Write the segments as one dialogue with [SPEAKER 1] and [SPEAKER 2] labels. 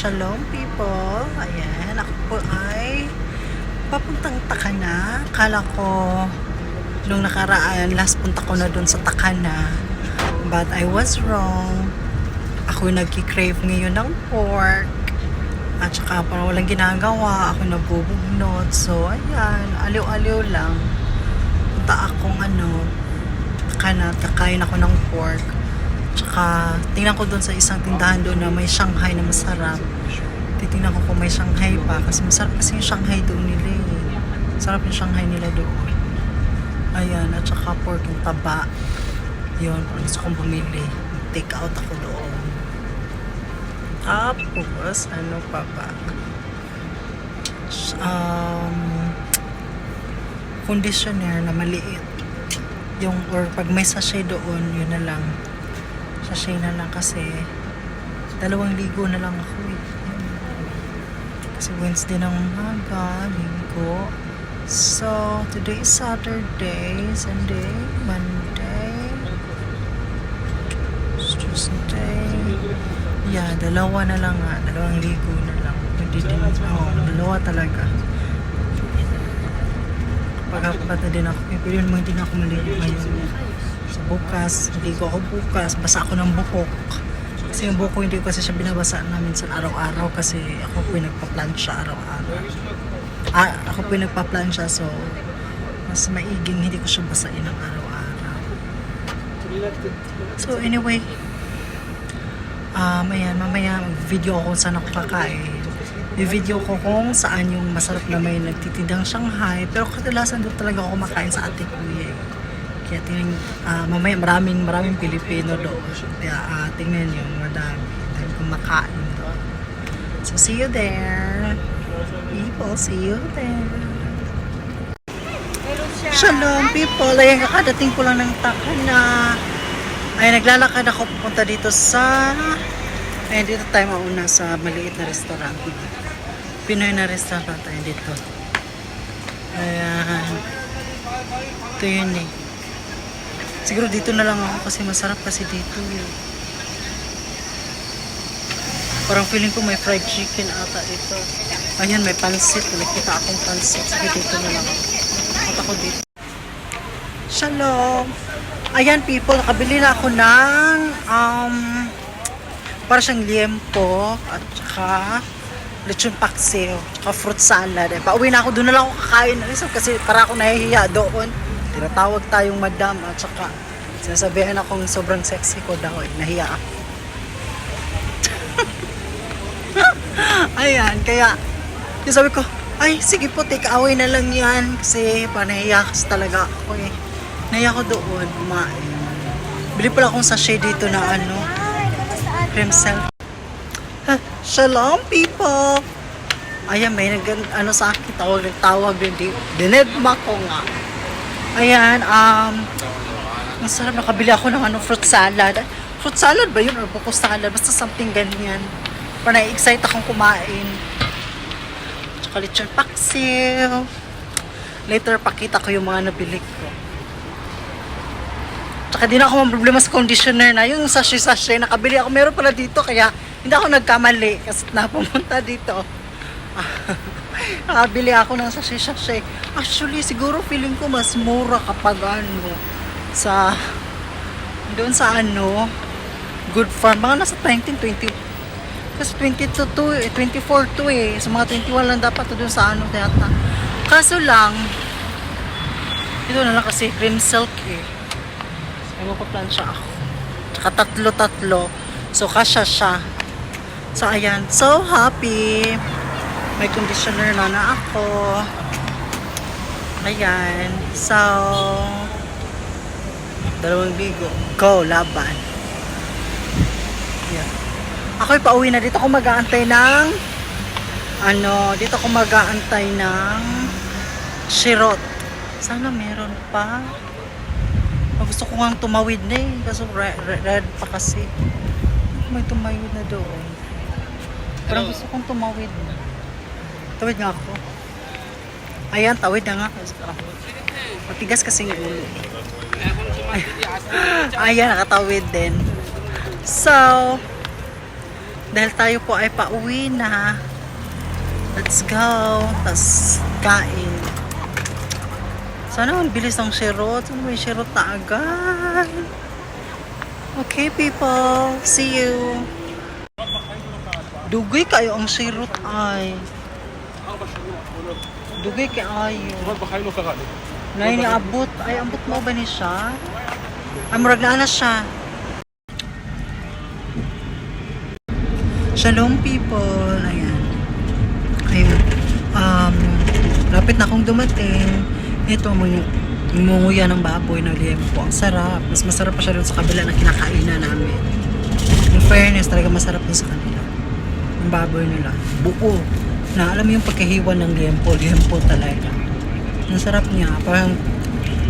[SPEAKER 1] Shalom people. Ayan, ako po ay papuntang Takana. Kala ko nung nakaraan, last punta ko na dun sa Takana. But I was wrong. Ako nagki-crave ngayon ng pork. At saka parang walang ginagawa. Ako nabubugnot. So, ayan, aliw-aliw lang. Punta akong Takana. Kakain ako ng pork. Tsaka, tingnan ko doon sa isang tindahan doon na may Shanghai na masarap. Titingnan ko kung may Shanghai pa. Kasi masarap kasi yung Shanghai doon nila eh. Masarap yung Shanghai nila doon. Ayan, at saka pork yung taba. Yun, parang gusto kong bumili. Take out ako doon. Tapos, ano pa ba? Conditioner na maliit. Yung, or pag may sachet doon, yun na lang. Sachet na lang kasi 2 ligo na lang ako eh. Kasi Wednesday ng umaga, ligo. So, today is Saturday, Sunday, Monday, Tuesday. Yeah, 2 na lang nga. 2 ligo na lang. Pwede din. Oh, 2 talaga. Pagkakapata din ako. Pero yun mo, hindi na ako maligo ngayon. So, bukas, hindi ko ako bukas, basa ako ng buhok. Kasi yung buhok ko hindi ko kasi siya binabasa namin sa araw-araw kasi ako po yung nagpa-plansya araw-araw. Ako po yung nagpa-plansya, so mas maiging hindi ko siya basain ng araw-araw. So anyway, ayan, mamaya mag-video ako saan ako kakain. I-video ko kung saan yung masarap na may nagtitindang Shanghai, pero kadalasan doon talaga ako makain sa ate kuya. Kaya tingnan, mamaya maraming Pilipino doon. Kaya tingnan nyo, madami kumakain doon. So, see you there. People, see you there. Shalom people. Ayan, kakadating ko lang ng Takana. Ayan, naglalakad ako pupunta dito sa... Ayan, dito tayo mauna sa maliit na restaurant. Pinoy na restaurant. Ayan, dito. Ayan. Ito yun eh. Siguro dito na lang ako kasi masarap kasi dito eh. Parang feeling ko may fried chicken ata ito. Ayan, may pansit. Nakita akong pansit. Sige, dito na lang ako. Punta ko dito. Shalom! Ayan people, nakabili na ako ng para siyang liempo at saka lechon paksiw, saka fruit salad. Pauwi na ako, doon na lang ako kakain. Kasi para ako nahihiya doon. Tinatawag tayong madam at saka sinasabihan akong sobrang sexy ko daw. Nahiya ako. Ayan, kaya yung sabi ko, ay sige po, take away na lang yan. Kasi panahiya kasi talaga ako eh. Nahiya ko doon, kumain. Bili pala akong sachet dito na cream silk. Shalom people! Ayan, may sa akin, tawag din. Dinedma ko nga. Ayan, masarap, nakabili ako ng fruit salad. Fruit salad ba yun or buko salad? Basta something ganyan. Para na-excite akong kumain. Tsaka lechon paksiw. Later, pakita ko yung mga nabili ko. Tsaka di na ako problema sa conditioner na. Yung sachet-sachet, nakabili ako. Meron pala dito, kaya hindi ako nagkamali. Kasi napumunta dito. Nakabili ako ng sachet-sachet. Actually, siguro feeling ko mas mura kapag doon sa Good Farm. Mga nasa 19-20. Kasi 22 24 to eh. Sa mga 21 lang dapat doon sa yata. Kaso lang, ito na lang kasi cream silk eh. Ay, mapaplansya ako. Tsaka tatlo. So, kasya siya. So, ayan. So happy. May conditioner na ako. Ayan. So, 2 ligo. Go, laban. Yeah. Ako'y pauwi na. Dito ako mag-aantay ng shirot. Sana meron pa. Gusto ko nga tumawid na eh. Kaso red pa kasi. May tumawid na doon. Parang gusto kong tumawid. Tawid nga ako. Ayan, tawid na nga. Matigas kasi yung ulo. Ayan, nakatawid din. So, Dahil tayo po ay pauwi na. Let's go. Tas kain. Sana ang bilis ng shirot. Sana may shirot na agad. Okay people. See you. Dugay kayo ang shirot ay. Dugay kayo. Nay ni abot. Ay abot mo ba ni siya? Ay murag na siya. Shalom people. Ayan. Ayun. Lapit na akong dumating. Ito yung munguya ng baboy na liempo. Ang sarap. Mas masarap pa siya doon sa kabila na kinakainan namin. In fairness, talaga masarap din sa kanila. Yung baboy nila. Buo. Na alam mo yung pagkahiwa ng liempo. Liempo talaga. Ang sarap niya. Parang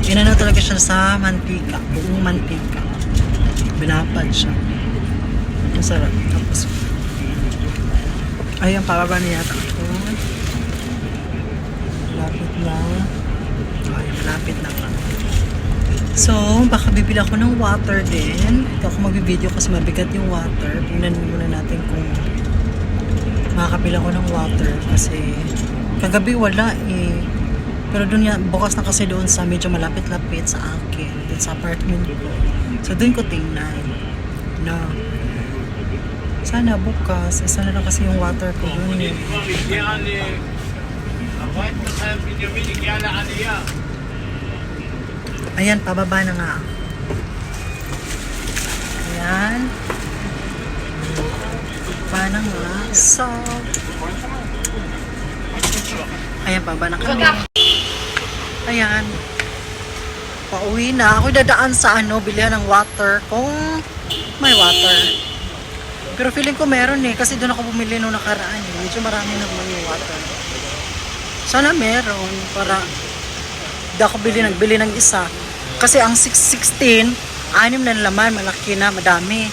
[SPEAKER 1] inano talaga siya sa mantika. Buong mantika. Binapad siya. Ang sarap. Tapos ay, ang pababa niya yata ako. Malapit na. Ay, malapit na pa. So, baka bibili ako ng water din. Hindi ako magbibideo kasi mabigat yung water. Tingnan muna natin kung makakapila ako ng water. Kasi kagabi wala eh. Pero doon yan, bukas na kasi doon sa medyo malapit-lapit sa akin. Doon sa apartment ko. So, doon ko tingnan. No. Sana bukas. Sana lang kasi yung water ko dun eh. Ayan, pababa na nga. Ayan. Pababa na nga. So, ayan, pababa na kami. Ayan. Pauwi na. Ako'y dadaan sa bilihan ng water kung may water. Pero feeling ko meron eh, kasi doon ako bumili nung nakaraan eh. Medyo marami naman yung water. Sana meron, para di ako nagbili ng isa. Kasi ang 616, 6 na laman, malaki na, madami.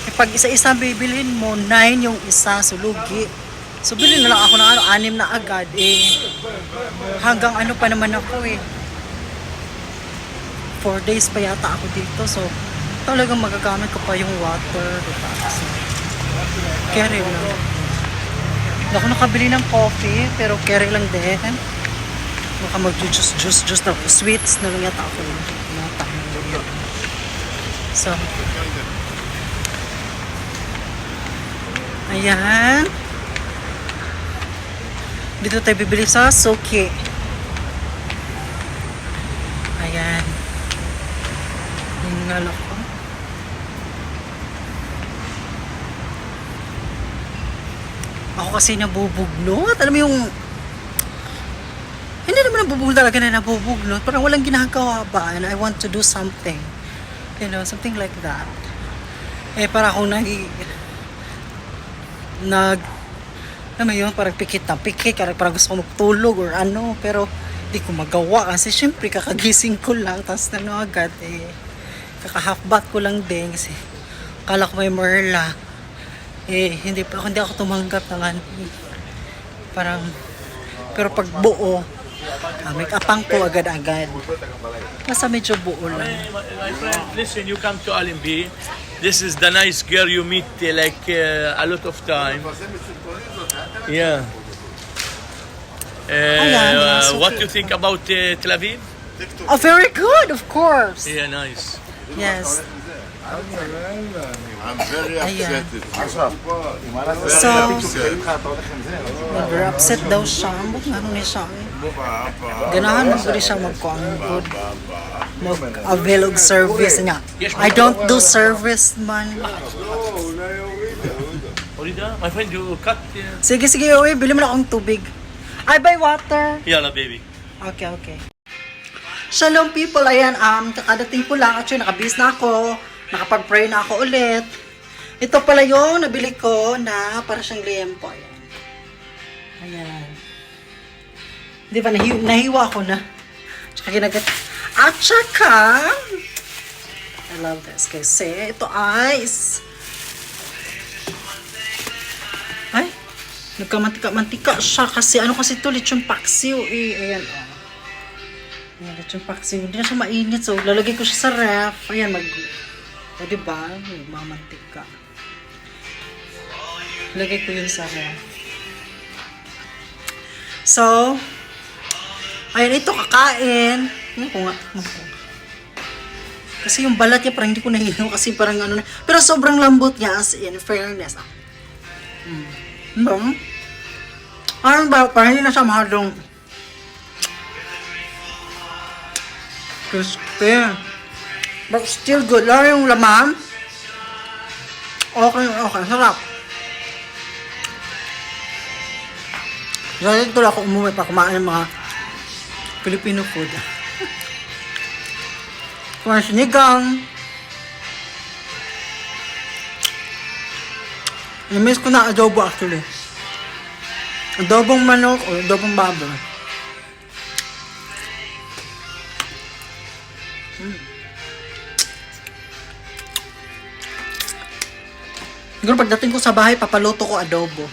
[SPEAKER 1] E pag isa-isa bibilhin mo, 9 yung isa, sulugi. So bilhin na lang ako ng 6 na agad eh. Hanggang pa naman ako eh. 4 days pa yata ako dito, so talagang magagamit ko pa yung water, diba? So, carry lang. Hindi ako nakabili ng coffee, pero carry lang din. Baka mag-juice na sweets na lang yata ako. So, ayan. Dito tayo bibili sa Suki. Ayan. Yung ngalak ko. Ako kasi nabubugnot. Alam mo yung hindi naman nabubugnot talaga na nabubugnot. Parang walang ginagawa ba and I want to do something. You know, something like that. Eh, para akong alam mo yun, parang pikit, parang gusto ko magtulog or ano, pero di ko magawa kasi syempre kakagising ko lang, tapos agad eh, kaka-half bath ko lang din kasi kala ko may Merla. Eh, hindi ako tumanggap ng parang, pero pag buo, make-upang ko agad-agad. Basta medyo buo lang.
[SPEAKER 2] My friend, listen, you come to Alimbi. This is the nice girl you meet a lot of time. Yeah. What do you think about Tel Aviv?
[SPEAKER 1] Oh, very good, of course.
[SPEAKER 2] Yeah, nice.
[SPEAKER 1] Yes.
[SPEAKER 3] I'm very upset.
[SPEAKER 1] So, very upset daw siya. Ano niya siya eh. Ganahan mo ba siya mag-good. Mag-avail of service niya. I don't do service man.
[SPEAKER 2] My friend, you cut.
[SPEAKER 1] Sige, uwi. Bili mo na akong tubig. I buy water.
[SPEAKER 2] Yalla, baby.
[SPEAKER 1] Okay. Shalom people. Ayan, kakadating ko lang. Actually, nakabis na ako. Nakapag-pray na ako ulit. Ito pala yung nabili ko na para siyang liempo. Ayan. Di ba, nahiwa ko na. Tsaka ginagat. At tsaka, I love this kasi ito ay, nagkamantika-mantika siya kasi ano kasi ito, lechon paksiw eh. Ayan, Ayan, lechon paksiw. Hindi na siya mainit. So, lalagay ko siya sa ref. Ayan, o diba? Mamantika. Lagay ko yun sa akin. So, ayun, ito kakain. Ano ko nga? Kasi yung balat niya parang hindi ko nahihinom kasi parang ano na. Pero sobrang lambot niya as in fairness. Ano ba? Parang hindi na siya mahadong crispy. But still good. Lalo yung laman. Okay. Sarap. Dahil dito ako umuwi pa kumain ng mga Filipino food. Kumain sinigang. Na-miss ko na adobo actually. Adobong manok o adobong baboy. Siguro pagdating ko sa bahay, papaluto ko adobo.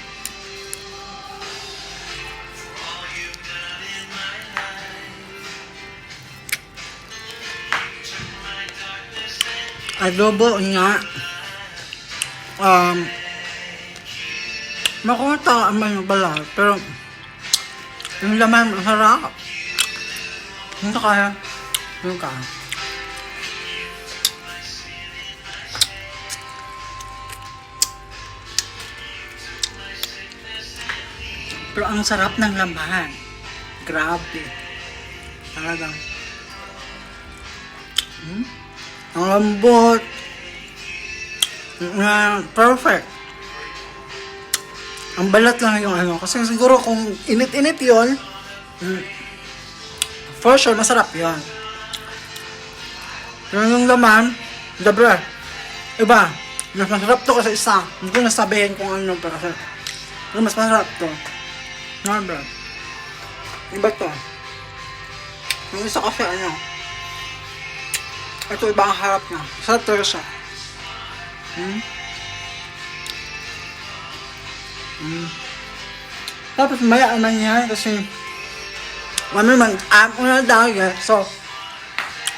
[SPEAKER 1] Adobo nga. Makunta ang balat, pero yung laman masarap. Hindi kaya. Yung kaya. Pero ang sarap ng laman. Grabe. Talagang. Ang lambot. Perfect. Ang balat lang yung ano. Kasi siguro kung init-init yun, for sure, masarap yun. Pero yung laman, dabra. Iba. Mas masarap to kasi isa. Hindi ko nasabihin kung ano pa kasi. Pero mas masarap to. Dabra. Iba to. Yung isa kasi ano. Ito iba ang harap niya. Sarap talaga siya. Tapos mayaan lang yan kasi ano naman, una dahil so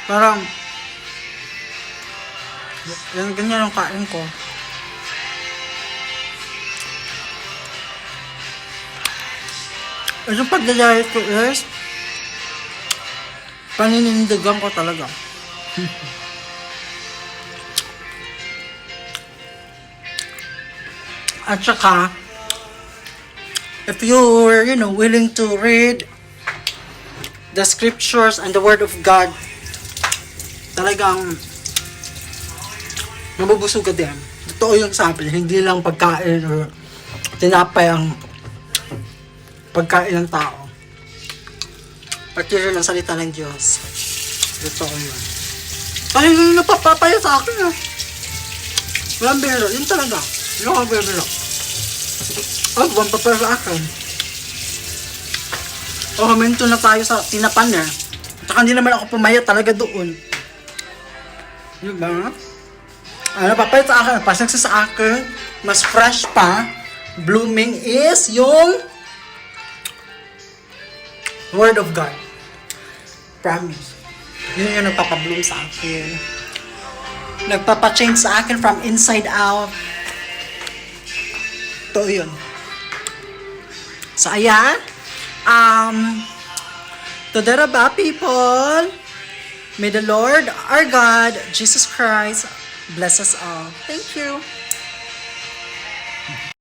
[SPEAKER 1] parang ganyan ang kain ko. Yung pagdadayat ko is paninindigan ko talaga. At saka, if you're, willing to read the scriptures and the word of God, talagang mabubusog ka din. Totoo yung sabi, hindi lang pagkain or tinapay ang pagkain ng tao. Pati rin ang salita ng Diyos. Totoo yun. Ay, napapapaya sa akin walang biro, yun talaga. Yun ang biro. Oh, buwan pa para sa akin. Oh, huminto na tayo sa tinapan niya. Tsaka hindi naman ako pumayat talaga doon. Diba? Ano, papayat sa akin. Pasang sa akin, mas fresh pa, blooming is yung Word of God. Promise. Yun yung nagpapabloom sa akin. Nagpapachange sa akin from inside out. Ito yun. So, ayan. Todaraba, people. May the Lord, our God, Jesus Christ, bless us all. Thank you.